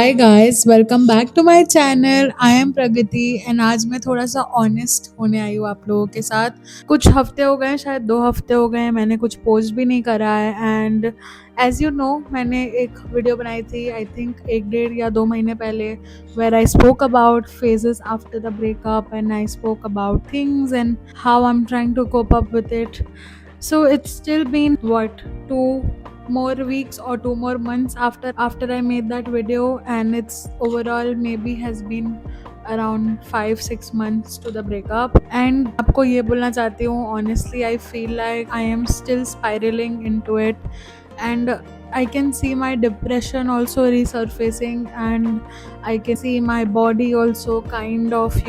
Hi guys, welcome back to my channel. I am Pragati and आज मैं थोड़ा सा ऑनेस्ट होने आई हूँ आप लोगों के साथ। कुछ हफ्ते हो गए, शायद 2 हफ्ते हो गए, मैंने कुछ पोस्ट भी नहीं करा है। एंड एज यू नो, मैंने एक वीडियो बनाई थी आई थिंक 1 1.5 या 2 महीने पहले, where I spoke about phases after the breakup and I spoke about things and how I am trying to cope up with it. So it's still been what, 2 more weeks or 2 more months after I made that video, and it's overall maybe has been around 5 6 months to the breakup. And आपको ये बोलना चाहती हूँ, honestly I feel like I am still spiraling into it, and I can see my depression also resurfacing, and I can see my body also kind of,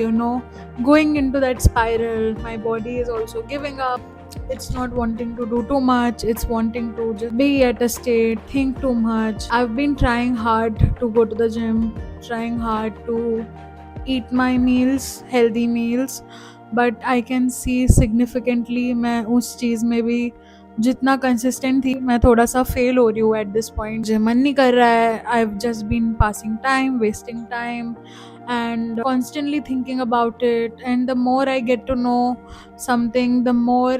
going into that spiral. My body is also giving up. It's not wanting to do too much. It's wanting to just be at a state, think too much. I've been trying hard to go to the gym, trying hard to eat my meals, healthy meals, but I can see significantly मैं उस चीज़ में भी जितना consistent थी, मैं थोड़ा सा fail हो रही हूँ एट दिस पॉइंट. मुझे मन नहीं कर रहा है. I have just been passing time, wasting time and constantly thinking about it. And the more I get to know something, the more,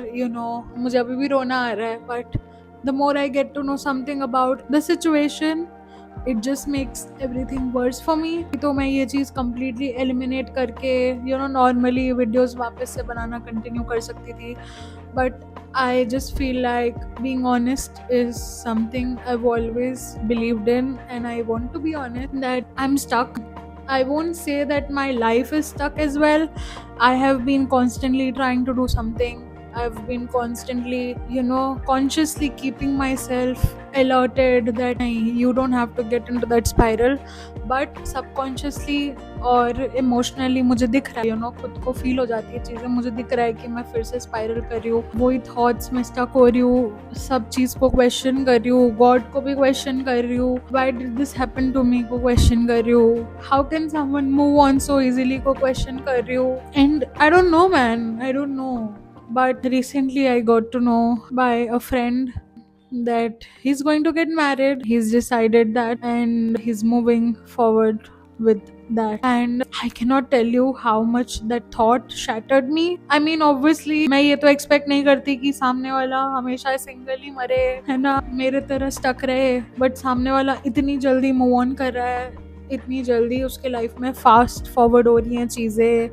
मुझे अभी भी रोना आ रहा है, but the more I get to know something about the situation, it just makes everything worse for me. तो मैं ये चीज़ completely eliminate करके normally videos वापस से बनाना continue कर सकती थी, but I just feel like being honest is something I've always believed in, and I want to be honest that I'm stuck. I won't say that my life is stuck as well. I have been constantly trying to do something. I've been constantly, consciously keeping myself alerted that you don't have to get into that spiral. But subconsciously और emotionally मुझे दिख रहा है, खुद को feel हो जाती है चीज़ें. मुझे दिख रहा है कि मैं फिर से स्पाइरल कर रही हूँ, वही थॉट्स में स्टक हो रही हूँ, सब चीज़ को क्वेश्चन कर रही हूँ, गॉड को भी क्वेश्चन कर रही हूँ, why did this happen to me को क्वेश्चन कर रही हूँ, how can someone move on so easily को क्वेश्चन कर रही हूँ. And I don't know man, I don't know. But recently I got to know by a friend that he's going to get married. He's decided that and he's moving forward with that. And I cannot tell you how much that thought shattered me. I mean, obviously मैं ये तो expect नहीं करती कि सामने वाला हमेशा single ही मरे, है ना, मेरे तरह stuck रहे. But सामने वाला इतनी जल्दी move on कर रहा है, इतनी जल्दी उसके लाइफ में फास्ट फॉरवर्ड हो रही हैं चीज़ें,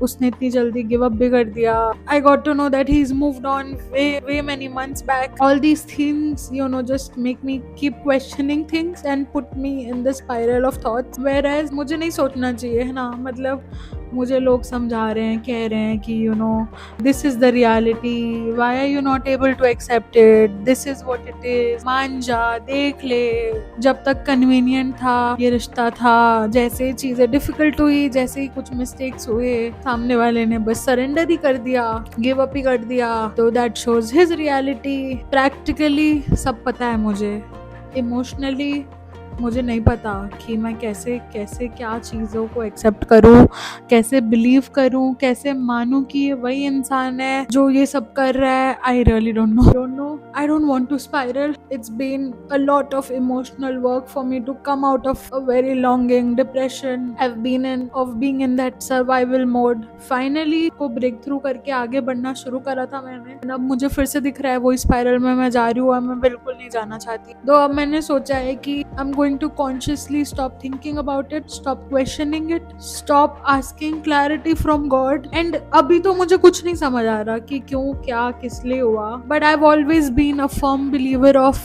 उसने इतनी जल्दी गिव अप भी कर दिया. I got to know that he is moved on way many months back. All these things just make me keep questioning things and put me in the spiral of thoughts, whereas मुझे नहीं सोचना चाहिए, है ना. मतलब मुझे लोग समझा रहे हैं, कह रहे हैं कि this is the reality, why are you not able to accept it, this is what it is, मान जा, देख ले. जब तक कन्वीनियंट था ये रिश्ता था, जैसे ही चीजें डिफिकल्ट हुई, जैसे ही कुछ मिस्टेक्स हुए, सामने वाले ने बस सरेंडर ही कर दिया, गिव अप ही कर दिया. तो that shows his reality. Practically सब पता है मुझे, इमोशनली मुझे नहीं पता कि मैं कैसे कैसे क्या चीज़ों को एक्सेप्ट करूँ, कैसे बिलीव करूँ, कैसे मानूँ कि ये वही इंसान है जो ये सब कर रहा है. I really don't know. I don't want to spiral. It's been a lot of emotional work for me to come out of a very longing depression. I have been being in that survival mode. Finally को break through करके आगे बढ़ना शुरू करा था मैंने, अब मुझे फिर से दिख रहा है वही स्पाइरल में मैं जा रही हूँ, और मैं बिल्कुल नहीं जाना चाहती. तो अब मैंने सोचा है कि I am going to consciously stop thinking about it, stop questioning it, stop asking clarity from God. And अभी तो मुझे कुछ नहीं समझ आ रहा कि क्यों, क्या, किस लिए हुआ. But I've always been a firm believer of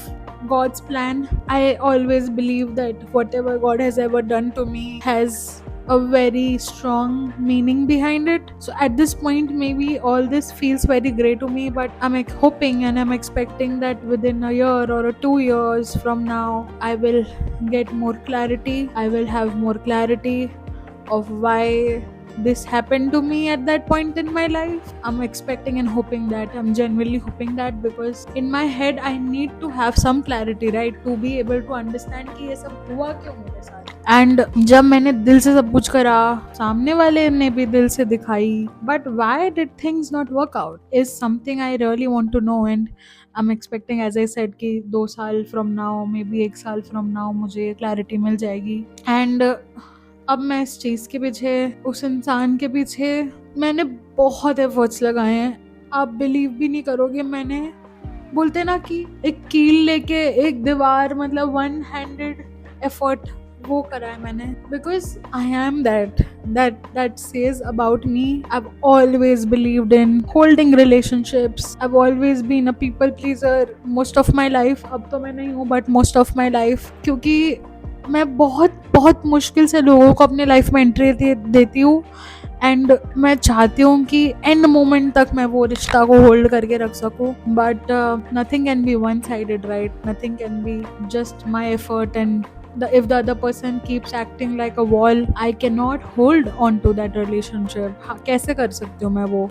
God's plan. I always believe that whatever God has ever done to me has a very strong meaning behind it. So at this point maybe all this feels very grey to me, but I'm hoping and I'm expecting that within a year or 2 years from now I will get more clarity. I will have more clarity of why this happened to me at that point in my life. I'm expecting and hoping that, I'm genuinely hoping that, because in my head I need to have some clarity, right, to be able to understand कि ये सब हुआ क्यों मेरे साथ. And जब मैंने दिल से सब कुछ करा, सामने वाले ने भी दिल से दिखाई, but why did things not work out is something I really want to know. And I'm expecting, as I said, कि 2 साल from now, maybe 1 साल from now मुझे क्लैरिटी मिल जाएगी. एंड अब मैं इस चीज़ के पीछे, उस इंसान के पीछे मैंने बहुत एफर्ट्स लगाए हैं. आप बिलीव भी नहीं करोगे, मैंने बोलते ना कि एक कील लेके एक दीवार, मतलब वन हैंडेड एफर्ट वो करा है मैंने. Because I am that says about me. I've always believed in holding relationships. I've always been a people pleaser most of my life. अब तो मैं नहीं हूँ, but most of my life, क्योंकि मैं बहुत बहुत मुश्किल से लोगों को अपने लाइफ में एंट्री देती हूँ. एंड मैं चाहती हूँ कि एंड मोमेंट तक मैं वो रिश्ता को होल्ड करके रख सकूँ. But nothing can be one sided, right? Nothing can be just my effort, and if the other person keeps acting like a wall, I cannot hold on to that relationship. कैसे कर सकती हूँ मैं वो?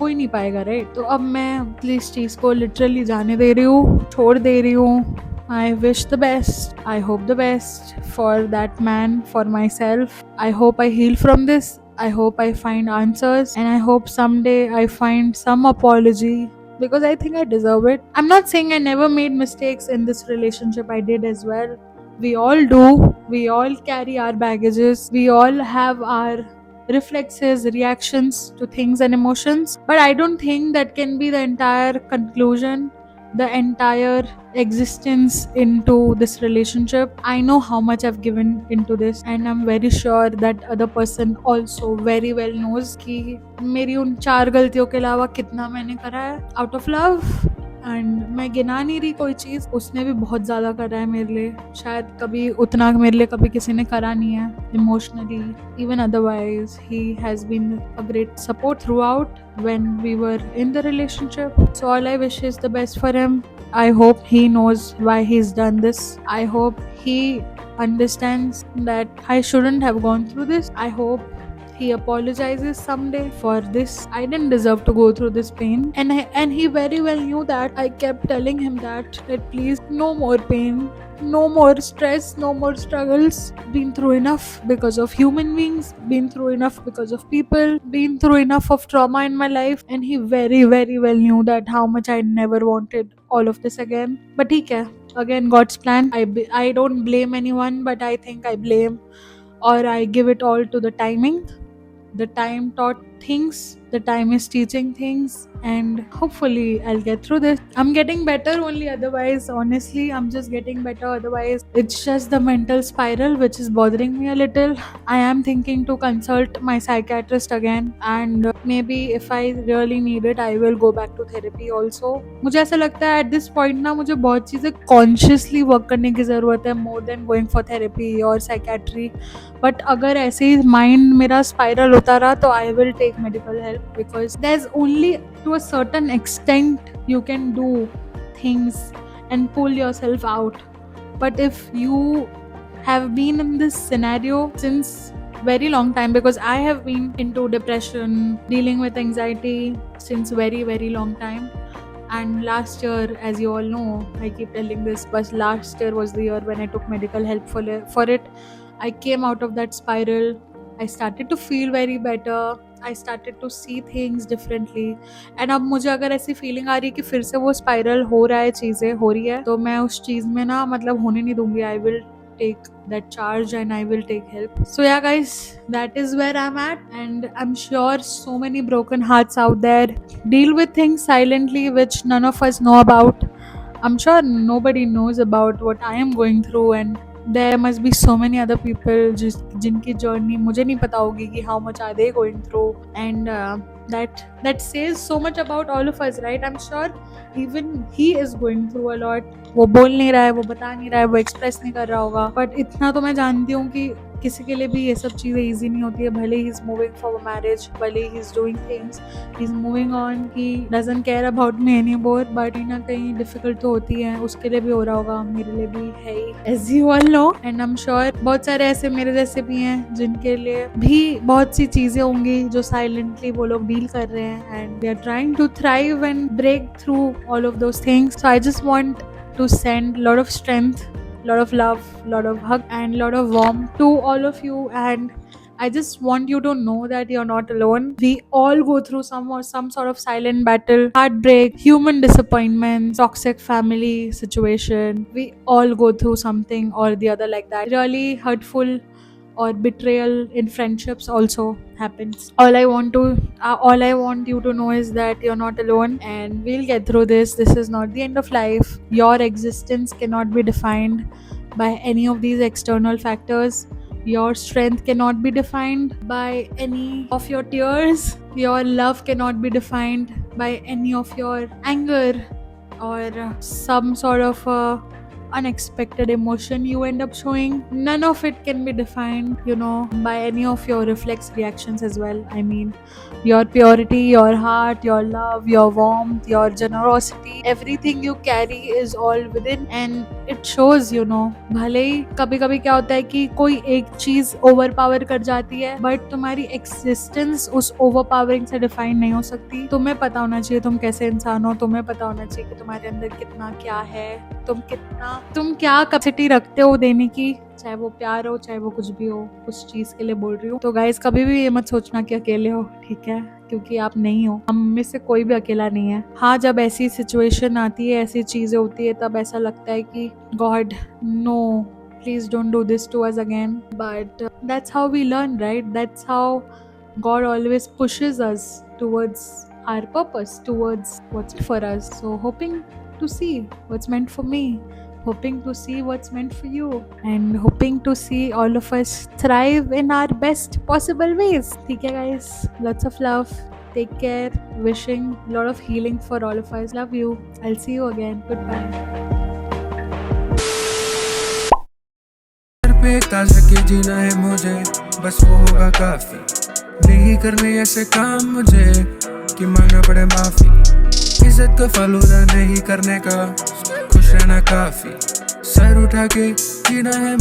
हो ही नहीं पाएगा, राइट? तो अब मैं इस चीज़ को लिटरली जाने दे रही हूँ, छोड़ दे रही हूँ. I wish the best. I hope the best for that man, for myself. I hope I heal from this. I hope I find answers, and I hope someday I find some apology, because I think I deserve it. I'm not saying I never made mistakes in this relationship. I did as well. We all do. We all carry our baggages. We all have our reflexes, reactions to things and emotions. But I don't think that can be the entire conclusion, the entire existence into this relationship. I know how much I've given into this, and I'm very sure that other person also very well knows कि मेरी उन 4 गलतियों के अलावा कितना मैंने करा है out of love. एंड मैं गिना नहीं रही कोई चीज़, उसने भी बहुत ज़्यादा करा है मेरे लिए. शायद कभी उतना मेरे लिए कभी किसी ने करा नहीं है, emotionally, even otherwise. He has been a great support throughout when we were in the relationship. So all I wish is the best for him. I hope he knows why he's done this. I hope he understands that I shouldn't have gone through this. I hope he apologizes someday for this. I didn't deserve to go through this pain, and he very well knew that. I kept telling him that please, no more pain, no more stress, no more struggles. Been through enough because of human beings, been through enough because of people, been through enough of trauma in my life. And he very very well knew that how much I never wanted all of this again. But okay, again, God's plan. I don't blame anyone, but I think I blame, or I give it all to the timing. The time taught things, the time is teaching things, and hopefully I'll get through this. I'm getting better only, otherwise, honestly, I'm just getting better. Otherwise, it's just the mental spiral which is bothering me a little. I am thinking to consult my psychiatrist again, and maybe if I really need it, I will go back to therapy also. मुझे ऐसा लगता है at this point ना, मुझे बहुत चीज़ें consciously work करने की ज़रूरत है, more than going for therapy or psychiatry. But अगर ऐसे ही माइंड मेरा स्पाइरल होता रहा तो I will take medical help, because there is only to a certain extent you can do things and pull yourself out. But if you have been in this scenario since very long time, because I have been into depression, dealing with anxiety since very very long time. And last year, as you all know, I keep telling this, but last year was the year when I took medical help for it. I came out of that spiral. I started to feel very better. I started to see things differently. And अब मुझे अगर ऐसी feeling आ रही है कि फिर से वो स्पाइरल हो रहा है, चीज़ें हो रही है, तो मैं उस चीज़ में ना, मतलब होने नहीं दूंगी. I will take that charge and I will take help. So yeah guys, that is where I'm at, and I'm sure so many broken hearts out there deal with things silently which none of us know about. I'm sure nobody knows about what I am going through, and there must be so many other people जिनकी journey मुझे नहीं पता होगी कि how much are they going through. And that says so much about all of us, right? I'm sure even he is going through a lot. वो बोल नहीं रहा है, वो बता नहीं रहा है, वो एक्सप्रेस नहीं कर रहा होगा, बट इतना तो मैं जानती हूँ कि किसी के लिए भी ये सब चीज़ें ईजी नहीं होती है. भले ही इज मूविंग फॉर मैरिज, भले ही is doing things, he is moving on, he doesn't care about me any more, but कहीं ना कहीं डिफिकल्ट तो होती है. उसके लिए भी हो रहा होगा, मेरे लिए भी है ही, as you all know. And I am sure बहुत सारे ऐसे मेरे जैसे भी हैं जिनके लिए भी बहुत सी चीज़ें होंगी जो साइलेंटली वो लोग डील कर रहे हैं, and they are trying to thrive and break through all of those things. So I just want to send lot of strength, lot of love, lot of hug, and lot of warmth to all of you. And I just want you to know that you're not alone. We all go through some sort of silent battle, heartbreak, human disappointment, toxic family situation. We all go through something or the other like that. Really hurtful or betrayal in friendships also happens. All I want you to know is that you're not alone, and we'll get through this. This is not the end of life. Your existence cannot be defined by any of these external factors. Your strength cannot be defined by any of your tears. Your love cannot be defined by any of your anger or some sort of unexpected emotion you end up showing. None of it can be defined, by any of your reflex reactions as well. I mean, your purity, your heart, your love, your warmth, your generosity, everything you carry is all within, and it shows. भले ही कभी कभी क्या होता है कि कोई एक चीज ओवर पावर कर जाती है, बट तुम्हारी एक्सिस्टेंस उस ओवर पावरिंग से डिफाइन नहीं हो सकती. तुम्हें पता होना चाहिए तुम कैसे इंसान हो. तुम्हें पता होना चाहिए कि तुम्हारे अंदर कितना क्या है, तुम क्या कैपेसिटी रखते हो देने की, चाहे वो प्यार हो, चाहे वो कुछ भी हो. उस चीज के लिए बोल रही हूँ. तो गाइस, कभी भी ये मत सोचना कि अकेले हो, ठीक है? क्योंकि आप नहीं हो. हम में से कोई भी अकेला नहीं है. हाँ, जब ऐसी सिचुएशन आती है, ऐसी चीजें होती है, तब ऐसा लगता है कि God, no, please don't do this to us again. But that's how we learn, right? That's how God always pushes us towards our purpose, towards what's for us. So hoping to see what's meant for me, hoping to see what's meant for you, and hoping to see all of us thrive in our best possible ways. Okay guys, lots of love, take care, wishing a lot of healing for all of us. Love you. I'll see you again. Goodbye. पे ताज़ा के जीना है मुझे, बस वो होगा काफी. नहीं करने ऐसे काम मुझे कि मांगना पड़े माफी. इज्जत को फालूदा नहीं करने का, खुश रहना काफी. सर उठा के जीना है.